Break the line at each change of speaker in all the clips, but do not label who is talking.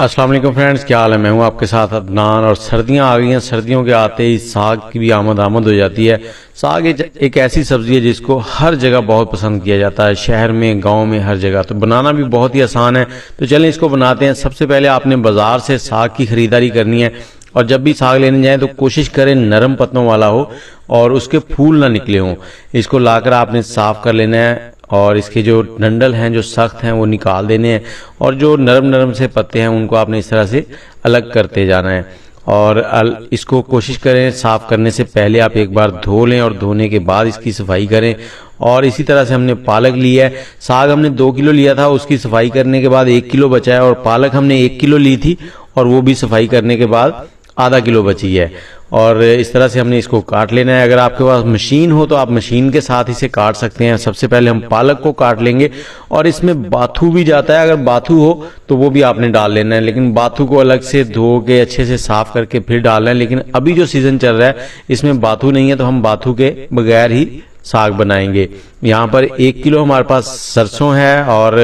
अस्सलाम वालेकुम फ्रेंड्स, क्या हाल है। मैं हूं आपके साथ अदनान। और सर्दियां आ गई हैं। सर्दियों के आते ही साग की भी आमद हो जाती है। साग एक ऐसी सब्जी है जिसको हर जगह बहुत पसंद किया जाता है, शहर में, गांव में, हर जगह। तो बनाना भी बहुत ही आसान है। तो चलें इसको बनाते हैं। सबसे पहले आपने बाजार से साग की खरीदारी करनी है। और जब भी साग लेने जाएं तो कोशिश करें नरम पत्तों वाला हो और उसके फूल ना निकले हों। इसको लाकर आपने साफ कर लेना है और इसके जो डंडल हैं, जो सख्त हैं, वो निकाल देने हैं। और जो नरम नरम से पत्ते हैं उनको आपने इस तरह से अलग करते जाना है। और इसको कोशिश करें साफ करने से पहले आप एक बार धो लें और धोने के बाद इसकी सफाई करें। और इसी तरह से हमने पालक लिया है। साग हमने 2 किलो लिया था, उसकी सफाई करने के बाद 1 किलो बचा है। और पालक हमने 1 किलो ली थी और वो भी सफाई करने के बाद आधा किलो बची है। और इस तरह से हमने इसको काट लेना है। अगर आपके पास मशीन हो तो आप मशीन के साथ इसे काट सकते हैं। सबसे पहले हम पालक को काट लेंगे। और इसमें बाथू भी जाता है, अगर बाथू हो तो वो भी आपने डाल लेना है। लेकिन बाथू को अलग से धो के अच्छे से साफ करके फिर डालना है। लेकिन अभी जो सीजन चल रहा है इसमें बाथू नहीं है, तो हम बाथू के बगैर ही साग बनाएंगे। यहाँ पर 1 किलो हमारे पास सरसों है और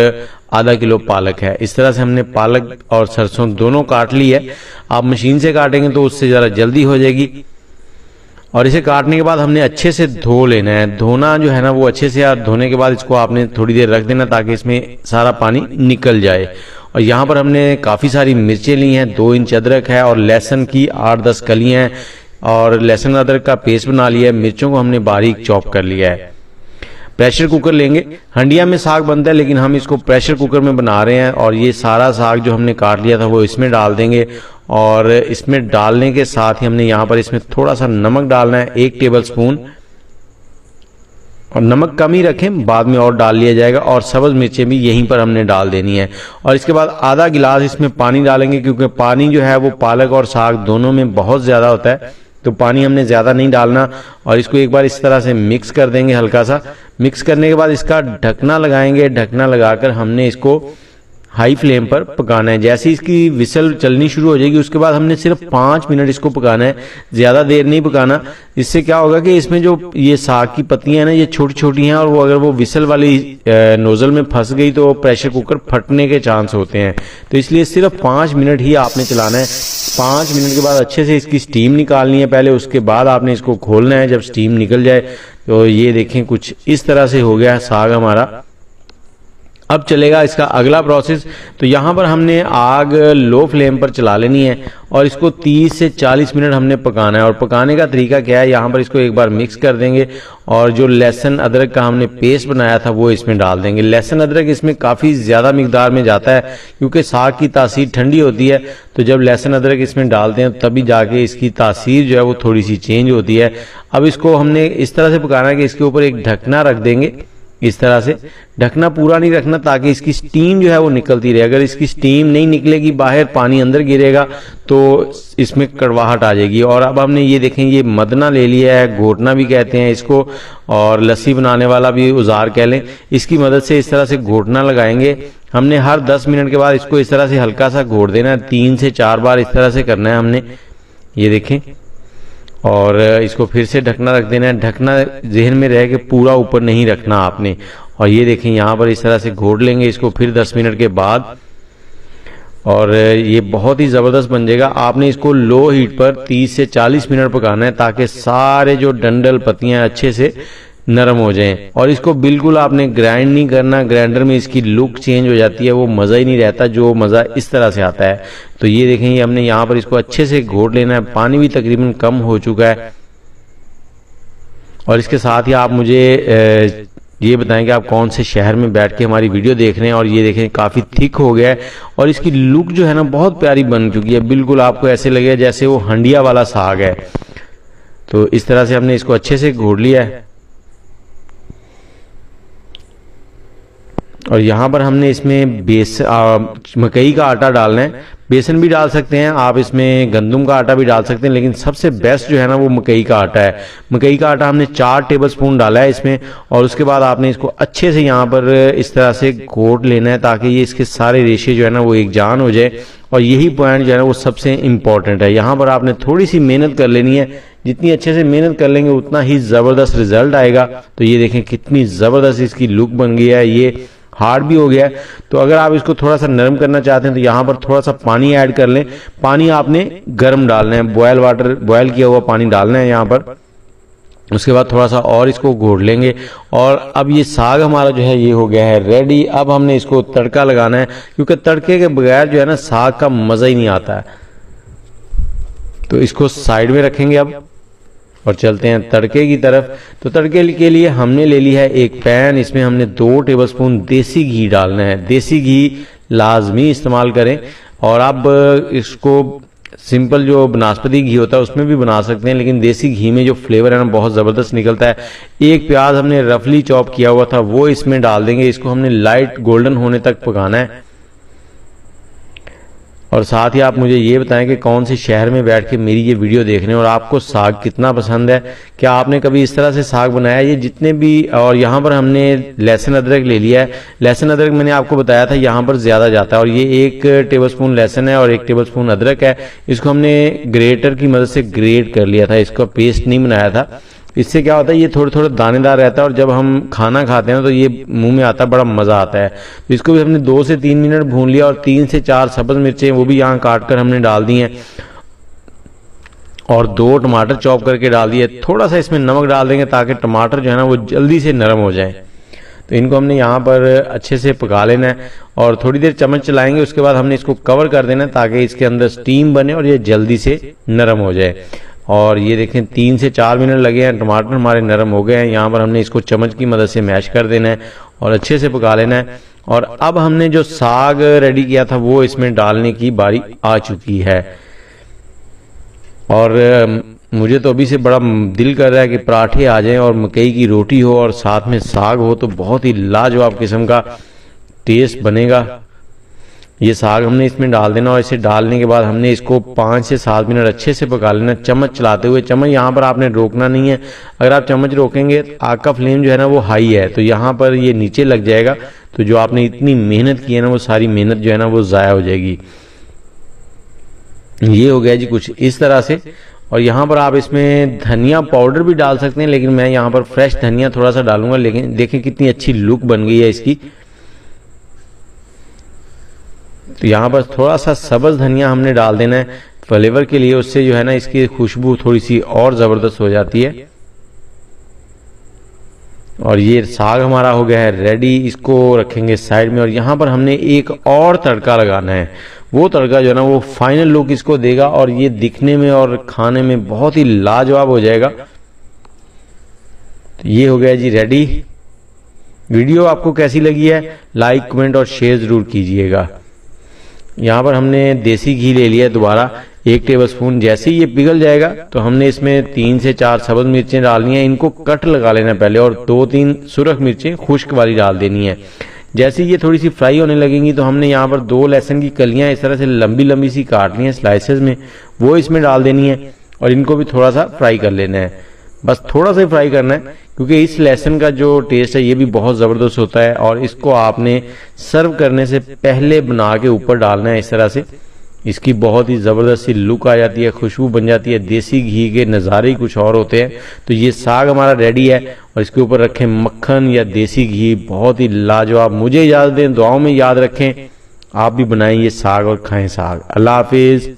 आधा किलो पालक है। इस तरह से हमने पालक और सरसों दोनों काट ली है। आप मशीन से काटेंगे तो उससे ज़रा जल्दी हो जाएगी। और इसे काटने के बाद हमने अच्छे से धो लेना है। धोना जो है ना वो अच्छे से, यार धोने के बाद इसको आपने थोड़ी देर रख देना ताकि इसमें सारा पानी निकल जाए। और यहाँ पर हमने काफ़ी सारी मिर्चें ली हैं, 2 इंच अदरक है और लहसुन की 8-10 कलियाँ हैं। और लहसुन अदरक का पेस्ट बना लिया है। मिर्चों को हमने बारीक चॉप कर लिया है। प्रेशर कुकर लेंगे। हंडिया में साग बनता है लेकिन हम इसको प्रेशर कुकर में बना रहे हैं। और ये सारा साग जो हमने काट लिया था वो इसमें डाल देंगे। और इसमें डालने के साथ ही हमने यहाँ पर इसमें थोड़ा सा नमक डालना है, 1 टेबल स्पून। और नमक कम ही रखें, बाद में और डाल लिया जाएगा। और सब्ज मिर्चें भी यहीं पर हमने डाल देनी है। और इसके बाद आधा गिलास इसमें पानी डालेंगे, क्योंकि पानी जो है वो पालक और साग दोनों में बहुत ज़्यादा होता है, तो पानी हमने ज़्यादा नहीं डालना। और इसको एक बार इस तरह से मिक्स कर देंगे। हल्का सा मिक्स करने के बाद इसका ढकना लगाएंगे। ढकना लगाकर हमने इसको हाई फ्लेम पर पकाना है। जैसे इसकी विसल चलनी शुरू हो जाएगी उसके बाद हमने सिर्फ 5 मिनट इसको पकाना है, ज़्यादा देर नहीं पकाना। इससे क्या होगा कि इसमें जो ये साग की पत्तियां हैं ना, ये छोटी छोटी हैं, और वो अगर वो विसल वाली नोजल में फंस गई तो प्रेशर कुकर फटने के चांस होते हैं। तो इसलिए सिर्फ 5 मिनट ही आपने चलाना है। 5 मिनट के बाद अच्छे से इसकी स्टीम निकालनी है पहले, उसके बाद आपने इसको खोलना है। जब स्टीम निकल जाए तो ये देखें कुछ इस तरह से हो गया है साग हमारा। अब चलेगा इसका अगला प्रोसेस। तो यहाँ पर हमने आग लो फ्लेम पर चला लेनी है और इसको 30 से 40 मिनट हमने पकाना है। और पकाने का तरीका क्या है, यहाँ पर इसको एक बार मिक्स कर देंगे और जो लहसुन अदरक का हमने पेस्ट बनाया था वो इसमें डाल देंगे। लहसुन अदरक इसमें काफ़ी ज़्यादा मिकदार में जाता है, क्योंकि साग की तासीर ठंडी होती है। तो जब लहसुन अदरक इसमें डालते हैं तभी जाके इसकी तासीर जो है वो थोड़ी सी चेंज होती है। अब इसको हमने इस तरह से पकाना है कि इसके ऊपर एक ढकना रख देंगे। इस तरह से ढकना पूरा नहीं रखना ताकि इसकी स्टीम जो है वो निकलती रहे। अगर इसकी स्टीम नहीं निकलेगी, बाहर पानी अंदर गिरेगा तो इसमें कड़वाहट आ जाएगी। और अब हमने ये देखें, ये मदना ले लिया है, घोटना भी कहते हैं इसको, और लस्सी बनाने वाला भी औजार कह लें। इसकी मदद से इस तरह से घोटना लगाएंगे। हमने हर 10 मिनट के बाद इसको इस तरह से हल्का सा घोट देना है। 3 से 4 बार इस तरह से करना है हमने, ये देखें। और इसको फिर से ढकना रख देना है। ढकना जहन में रहे कि पूरा ऊपर नहीं रखना आपने। और ये देखें यहाँ पर इस तरह से घोट लेंगे इसको फिर 10 मिनट के बाद। और ये बहुत ही ज़बरदस्त बन जाएगा। आपने इसको लो हीट पर 30 से 40 मिनट पकाना है ताकि सारे जो डंडल पत्तियाँ अच्छे से नरम हो जाएं। और इसको बिल्कुल आपने ग्राइंड नहीं करना, ग्राइंडर में इसकी लुक चेंज हो जाती है, वो मज़ा ही नहीं रहता जो मज़ा इस तरह से आता है। तो ये देखें, ये हमने यहाँ पर इसको अच्छे से घोट लेना है। पानी भी तकरीबन कम हो चुका है। और इसके साथ ही आप मुझे ये बताएं कि आप कौन से शहर में बैठ के हमारी वीडियो देख रहे हैं। और ये देखें काफ़ी थिक हो गया है और इसकी लुक जो है ना बहुत प्यारी बन चुकी है। बिल्कुल आपको ऐसे लगेगा जैसे वो हंडिया वाला साग है। तो इस तरह से हमने इसको अच्छे से घोट लिया है। और यहाँ पर हमने इसमें मकई का आटा डालना है। बेसन भी डाल सकते हैं आप, इसमें गंदम का आटा भी डाल सकते हैं, लेकिन सबसे बेस्ट जो है ना वो मकई का आटा है। मकई का आटा हमने 4 टेबल स्पून डाला है इसमें। और उसके बाद आपने इसको अच्छे से यहाँ पर इस तरह से घोट लेना है ताकि ये इसके सारे रेशे जो है ना वो एक जान हो जाए। और यही पॉइंट जो है ना वो सबसे इम्पॉर्टेंट है। यहाँ पर आपने थोड़ी सी मेहनत कर लेनी है। जितनी अच्छे से मेहनत कर लेंगे उतना ही ज़बरदस्त रिजल्ट आएगा। तो ये देखें कितनी ज़बरदस्त इसकी लुक बन गई है। ये हार्ड भी हो गया है। तो अगर आप इसको थोड़ा सा नरम करना चाहते हैं तो यहाँ पर थोड़ा सा पानी ऐड कर लें। पानी आपने गर्म डालना है, बॉयल वाटर, बॉयल किया हुआ पानी डालना है यहाँ पर। उसके बाद थोड़ा सा और इसको घोट लेंगे और अब ये साग हमारा जो है ये हो गया है रेडी। अब हमने इसको तड़का लगाना है, क्योंकि तड़के के बगैर जो है ना साग का मज़ा ही नहीं आता है। तो इसको साइड में रखेंगे अब और चलते हैं तड़के की तरफ। तो तड़के के लिए हमने ले लिया है एक पैन, इसमें हमने 2 टेबलस्पून देसी घी डालना है। देसी घी लाजमी इस्तेमाल करें, और आप इसको सिंपल जो बनास्पति घी होता है उसमें भी बना सकते हैं, लेकिन देसी घी में जो फ्लेवर है ना बहुत ज़बरदस्त निकलता है। एक प्याज हमने रफली चॉप किया हुआ था वो इसमें डाल देंगे। इसको हमने लाइट गोल्डन होने तक पकाना है। और साथ ही आप मुझे ये बताएं कि कौन से शहर में बैठ के मेरी ये वीडियो देख रहे हैं और आपको साग कितना पसंद है। क्या आपने कभी इस तरह से साग बनाया? ये जितने भी, और यहाँ पर हमने लहसुन अदरक ले लिया है। लहसुन अदरक मैंने आपको बताया था यहाँ पर ज़्यादा जाता है, और ये 1 टेबलस्पून लहसुन है और 1 टेबलस्पून अदरक है। इसको हमने ग्रेटर की मदद से ग्रेट कर लिया था, इसका पेस्ट नहीं बनाया था। इससे क्या होता है, ये थोड़े थोड़े दानेदार रहता है और जब हम खाना खाते हैं तो ये मुंह में आता है, बड़ा मज़ा आता है। तो इसको भी हमने 2 से 3 मिनट भून लिया, और 3 से 4 सब्ज़ मिर्चें वो भी यहाँ काट कर हमने डाल दी हैं, और 2 टमाटर चॉप करके डाल दिए। थोड़ा सा इसमें नमक डाल देंगे ताकि टमाटर जो है ना वो जल्दी से नरम हो जाए। तो इनको हमने यहाँ पर अच्छे से पका लेना है और थोड़ी देर चम्मच चलाएंगे। उसके बाद हमने इसको कवर कर देना है ताकि इसके अंदर स्टीम बने और ये जल्दी से नरम हो जाए। और ये देखें 3 से 4 मिनट लगे हैं, टमाटर हमारे नरम हो गए हैं। यहाँ पर हमने इसको चम्मच की मदद से मैश कर देना है और अच्छे से पका लेना है। और अब हमने जो साग रेडी किया था वो इसमें डालने की बारी आ चुकी है। और मुझे तो अभी से बड़ा दिल कर रहा है कि पराठे आ जाएं और मकई की रोटी हो और साथ में साग हो, तो बहुत ही लाजवाब किस्म का टेस्ट बनेगा। ये साग हमने इसमें डाल देना और इसे डालने के बाद हमने इसको 5 से 7 मिनट अच्छे से पका लेना, चम्मच चलाते हुए। चम्मच यहाँ पर आपने रोकना नहीं है, अगर आप चम्मच रोकेंगे आग का फ्लेम जो है ना वो हाई है तो यहाँ पर ये नीचे लग जाएगा। तो जो आपने इतनी मेहनत की है ना वो सारी मेहनत जो है ना वो ज़ाया हो जाएगी। ये हो गया जी कुछ इस तरह से। और यहाँ पर आप इसमें धनिया पाउडर भी डाल सकते हैं, लेकिन मैं यहाँ पर फ्रेश धनिया थोड़ा सा डालूंगा। लेकिन देखें कितनी अच्छी लुक बन गई है इसकी। तो यहाँ पर थोड़ा सा सब्ज़ धनिया हमने डाल देना है फ्लेवर के लिए, उससे जो है ना इसकी खुशबू थोड़ी सी और ज़बरदस्त हो जाती है। और ये साग हमारा हो गया है रेडी, इसको रखेंगे साइड में। और यहाँ पर हमने एक और तड़का लगाना है, वो तड़का जो है ना वो फाइनल लुक इसको देगा और ये दिखने में और खाने में बहुत ही लाजवाब हो जाएगा। तो ये हो गया जी रेडी। वीडियो आपको कैसी लगी है लाइक कमेंट और शेयर ज़रूर कीजिएगा। यहाँ पर हमने देसी घी ले लिया है दोबारा 1 टेबलस्पून। जैसे ही ये पिघल जाएगा तो हमने इसमें 3 से 4 सब्ज़ मिर्चें डालनी है, इनको कट लगा लेना पहले, और 2-3 सुरख मिर्चें खुश्क वाली डाल देनी है। जैसे ये थोड़ी सी फ्राई होने लगेंगी तो हमने यहाँ पर 2 लहसुन की कलियाँ इस तरह से लंबी लंबी सी काटनी है स्लाइसेस में, वो इसमें डाल देनी है और इनको भी थोड़ा सा फ्राई कर लेना है। बस थोड़ा सा ही फ्राई करना है, क्योंकि इस लहसुन का जो टेस्ट है ये भी बहुत ज़बरदस्त होता है। और इसको आपने सर्व करने से पहले बना के ऊपर डालना है इस तरह से। इसकी बहुत ही ज़बरदस्त सी लुक आ जाती है, खुशबू बन जाती है। देसी घी के नज़ारे ही कुछ और होते हैं। तो ये साग हमारा रेडी है और इसके ऊपर रखें मक्खन या देसी घी, बहुत ही लाजवाब। मुझे इजाज़त दें, दुआओं में याद रखें। आप भी बनाएं ये साग और खाएं साग। अल्लाह हाफिज़।